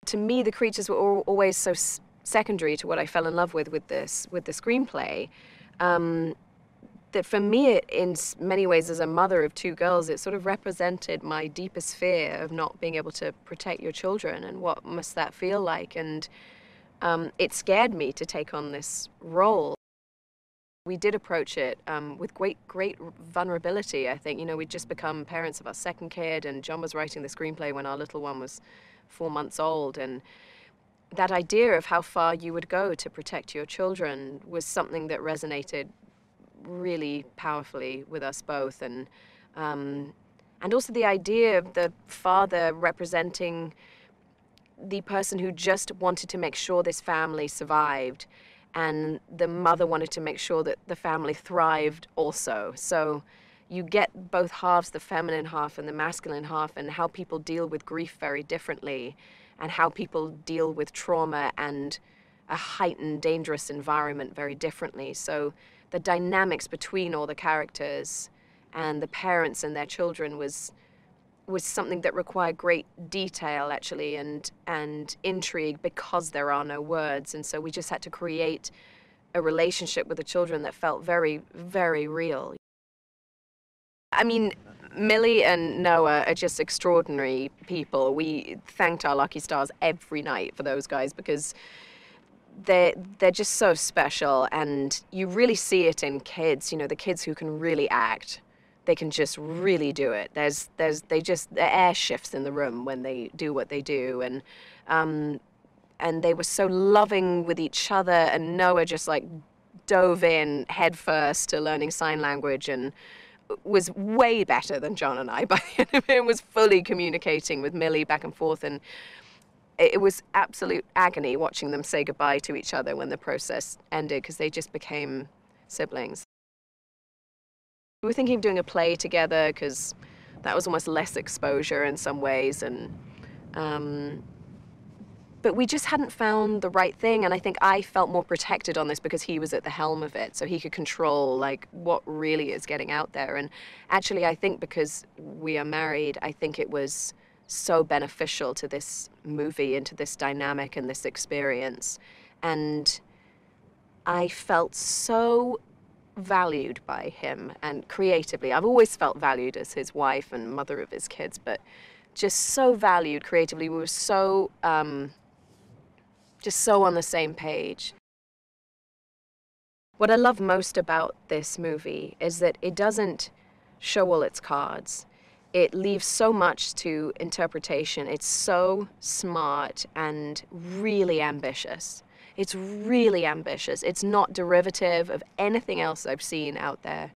To me, the creatures were always so secondary to what I fell in love with the screenplay. That for me, in many ways, as a mother of two girls, it sort of represented my deepest fear of not being able to protect your children, and what must that feel like. And it scared me to take on this role. We did approach it with great vulnerability, I think. You know, we'd just become parents of our second kid, and John was writing the screenplay when our little one was 4 months old. And that idea of how far you would go to protect your children was something that resonated really powerfully with us both. And also the idea of the father representing the person who just wanted to make sure this family survived, and the mother wanted to make sure that the family thrived also. So you get both halves, the feminine half and the masculine half, and how people deal with grief very differently, and how people deal with trauma and a heightened, dangerous environment very differently. So the dynamics between all the characters and the parents and their children was something that required great detail, actually, and intrigue, because there are no words. And so we just had to create a relationship with the children that felt very, very real. I mean, Millie and Noah are just extraordinary people. We thanked our lucky stars every night for those guys, because they're just so special, and you really see it in kids. You know, the kids who can really act, they can just really do it. The air shifts in the room when they do what they do, and they were so loving with each other. And Noah just like dove in head first to learning sign language, and was way better than John and I by the end of it, and was fully communicating with Millie back and forth. And it was absolute agony watching them say goodbye to each other when the process ended, because they just became siblings. We were thinking of doing a play together, because that was almost less exposure in some ways, but we just hadn't found the right thing. And I think I felt more protected on this because he was at the helm of it, so he could control like what really is getting out there. And actually, I think because we are married, I think it was so beneficial to this movie and to this dynamic and this experience. And I felt so valued by him, and creatively. I've always felt valued as his wife and mother of his kids, but just so valued creatively. We were so, just so on the same page. What I love most about this movie is that it doesn't show all its cards. It leaves so much to interpretation. It's so smart and really ambitious. It's really ambitious. It's not derivative of anything else I've seen out there.